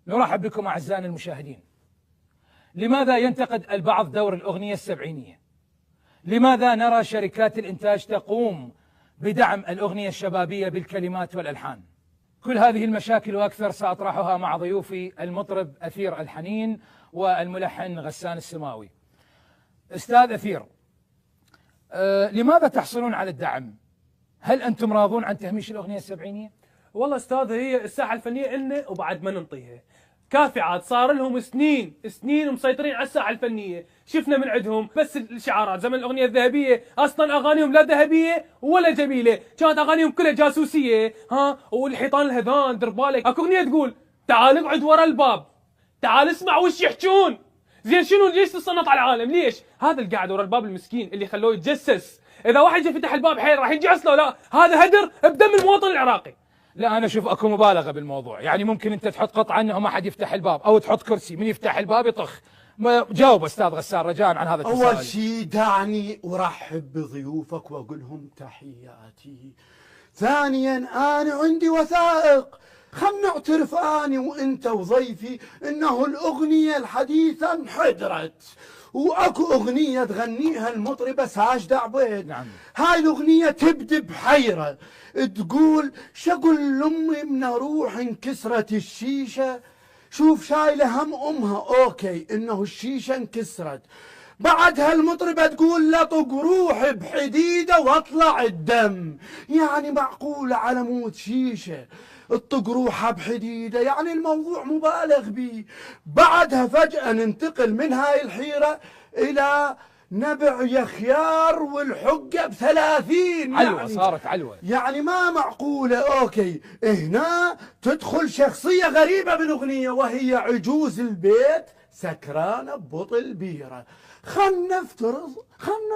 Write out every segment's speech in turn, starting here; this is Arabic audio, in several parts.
نرحب بكم أعزائنا المشاهدين. لماذا ينتقد البعض دور الأغنية السبعينية؟ لماذا نرى شركات الإنتاج تقوم بدعم الأغنية الشبابية بالكلمات والألحان؟ كل هذه المشاكل وأكثر سأطرحها مع ضيوفي المطرب أثير الحنين والملحن غسان السماوي. أستاذ أثير، لماذا تحصلون على الدعم؟ هل أنتم راضون عن تهميش الأغنية السبعينية؟ والله استاذ، هي الساحه الفنيه إلنا وبعد ما ننطيها كافي. عاد صار لهم سنين مسيطرين على الساحه الفنيه. شفنا من عندهم بس الشعارات زمن الاغنيه الذهبيه، اصلا اغانيهم لا ذهبيه ولا جميله، كانت اغانيهم كلها جاسوسيه. والحيطان الهذان دير بالك. اكو اغنيه تقول تعال اقعد ورا الباب، تعال اسمع وش يحجون. زين شنو ليش تتصنط على العالم؟ ليش؟ هذا اللي قاعد ورا الباب المسكين اللي خلوه يتجسس. اذا واحد جه فتح الباب حيل راح يجي له. لا، هذا هدر بدم المواطن العراقي. لا، أنا أشوف أكو مبالغة بالموضوع. يعني ممكن أنت تحط قطعة أنه ما حد يفتح الباب، أو تحط كرسي من يفتح الباب يطخ. جاوب أستاذ غسان رجاء عن هذا التساؤل. أول شيء دعني أرحب بضيوفك وأقول لهم تحياتي. ثانيا أنا عندي وثائق، خلنا نعترف أنا وأنت وضيفي إنه الأغنية الحديثة انحدرت، واكو اغنيه تغنيها المطربه ساجدة عبيد. نعم. هاي الاغنيه تبدي بحيره، تقول شقول لامي من اروح انكسرت الشيشه، شوف شايله هم امها اوكي انه الشيشه انكسرت. بعدها المطربه تقول لطق روحي بحديده واطلع الدم. يعني معقوله على مود شيشه الطق روحها بحديده؟ يعني الموضوع مبالغ به. بعدها فجأة ننتقل من هاي الحيرة إلى نبع يا خيار والحقة ب30. علوة يعني صارت علوة. يعني ما معقولة. أوكي، هنا تدخل شخصية غريبة بالأغنية وهي عجوز البيت سكرانة ببطل بيرة. خلنا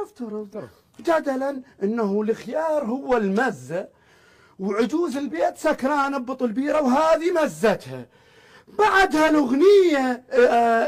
نفترض جدلا أنه الخيار هو المزة وعجوز البيت سكرانه ببطل بيره وهذه مزتها. بعدها الاغنيه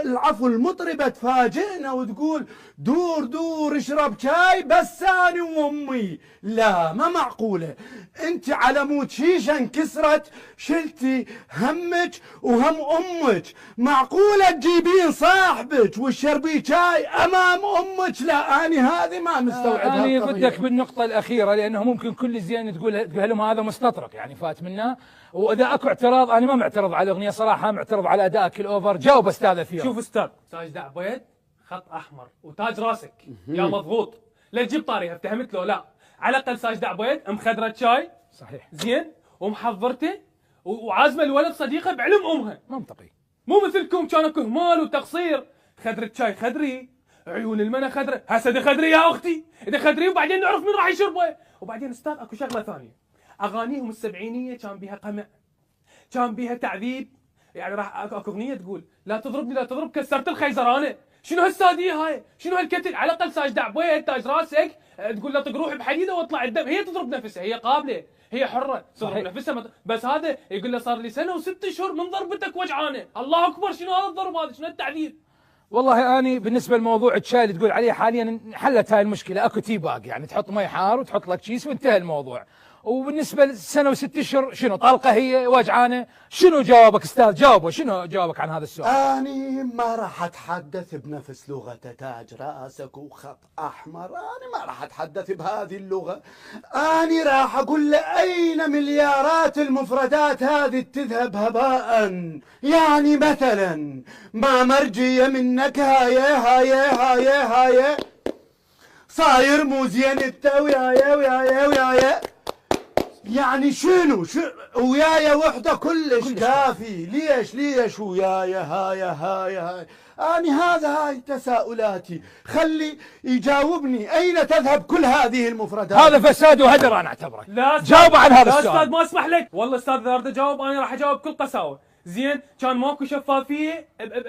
العفو المطربه تفاجئنا وتقول دور اشرب شاي بس انا وامي. لا، ما معقوله. انت على مود شيشه انكسرت شلتي همك وهم امك، معقوله تجيبين صاحبك وتشربي شاي امام امك؟ لا، انا هذه ما مستوعبها. انا بدك بالنقطه الاخيره، لانه ممكن كل زين تقول لهم هذا مستطرق يعني فات منا. واذا اكو اعتراض، انا ما معترض على الاغنيه صراحه، معترض على ادائك الاوفر. جاوب استاذ أثير. شوف استاذ، ساجدة عبيد خط احمر وتاج راسك يا مضغوط. لا تجيب طاريها افتهمت له. لا، على الاقل ساجدة عبيد مخدرة شاي صحيح زين ومحضرته وعازمه الولد صديقه بعلم امها. منطقي. مو مثلكم كان اكو اهمال وتقصير. خدرة شاي خدري، عيون المنى خدرة، هسه دي خدري يا اختي، دي خدري وبعدين نعرف من راح يشربه. وبعدين استاذ اكو شغله ثانيه، اغانيهم السبعينيه كان بيها قمع، كان بيها تعذيب. يعني راح اكو اغنيه تقول لا تضربني لا تضرب كسرت الخيزرانه. شنو هالساديه هاي؟ شنو هالكتل؟ على الاقل ساجدة عبيد تاج راسك تقول لا طق روحي بحديده واطلع الدم. هي تضرب نفسها، هي قابله، هي حره تضرب نفسها. بس هذا يقول له صار لي سنه و6 اشهر من ضربتك وجعانه. الله اكبر، شنو هذا الضرب هذا؟ شنو التعذيب؟ والله اني بالنسبه لموضوع الشاي اللي تقول عليه حاليا حلت هاي المشكله. اكو تي باق، يعني تحط مي حار وتحط لك كيس وانتهى الموضوع. وبالنسبه لسنه و6 اشهر شنو طلقه هي وجعانه؟ شنو جوابك استاذ؟ جاوبه، شنو جوابك عن هذا السؤال؟ أنا ما راح أتحدث بنفس لغة تاج راسك وخط أحمر. أنا ما راح أتحدث بهذه اللغة. أنا راح أقول له أين مليارات المفردات هذه تذهب هباء؟ يعني مثلا ما مرجية منك هاي صاير مو زين انت وياي. يعني شنو ويايا وحده كلش كافي. ليش ويايا هاي؟ أنا هاي تساؤلاتي. خلي يجاوبني أين تذهب كل هذه المفردات؟ هذا فساد وهدر انا اعتبره. لا جاوب عن هذا لا السؤال. استاذ ما اسمح لك. والله استاذ اذا اريد اجاوب انا راح اجاوب بكل قساوه. زين كان ماكو شفافيه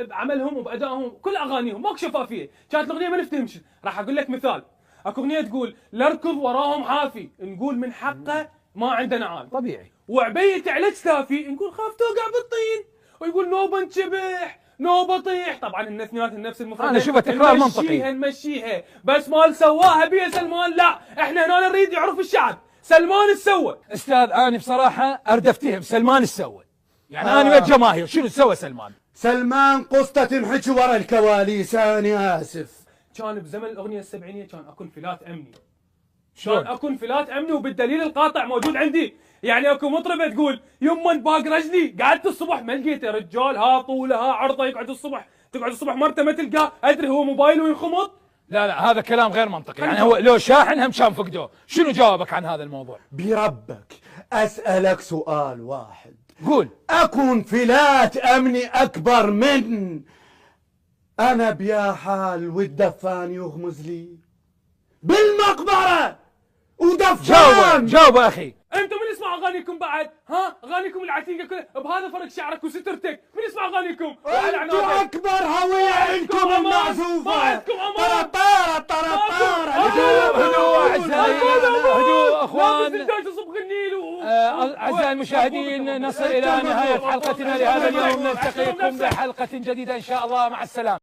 بعملهم وبادائهم، كل اغانيهم ماكو شفافيه، كانت الاغنيه ما نفتهمش. راح اقول لك مثال، اكو اغنيه تقول لاركض وراهم حافي، نقول من حقه ما عنده نعال طبيعي. وعبيت على كتافي نقول خاف توقع بالطين. ويقول نوبه انشبح نوبه طيح. طبعا هن اثنيناتهم نفس المفردات. انا شوفها تكرار منطقي. نمشيها بس مال سواها بيا سلمان. لا، احنا هنا نريد يعرف الشعب سلمان السوى. استاذ انا بصراحه اريد افتهم سلمان السوى. يعني انا ويا الجماهير شنو سوى سلمان؟ سلمان قصته تنحكي ورا الكواليس، انا اسف. كان بزمن الاغنيه السبعينيه كان اكو انفلات امني. شلون؟ كان اكو انفلات امني وبالدليل القاطع موجود عندي. يعني اكو مطربه تقول يما باق رجلي قعدت الصبح ما لقيته رجال، ها طوله ها عرضه، يقعد الصبح تقعد الصبح مرته ما تلقاه، ادري هو موبايله ينخمط. لا لا هذا كلام غير منطقي، يعني هو لو شاحن هم شام فقدوه، شنو جوابك عن هذا الموضوع؟ بربك اسالك سؤال واحد، قول. اكو انفلات امني اكبر من انا بيا حال والدفان يغمز لي بالمقبره ودفان؟ جاوب اخي. انتم من يسمع اغانيكم بعد؟ ها اغانيكم العتيقه كلها بهذا فرق شعرك وسترتك، من يسمع اغانيكم؟ انتم اكبر هويه عندكم المعزوفه. ما عندكم امان. طرطاره هدوء اعزائي، هدوء اخوان. اعزائي المشاهدين، نصل الى نهايه حلقتنا لهذا اليوم، نلتقيكم بحلقه جديده ان شاء الله، مع السلامه.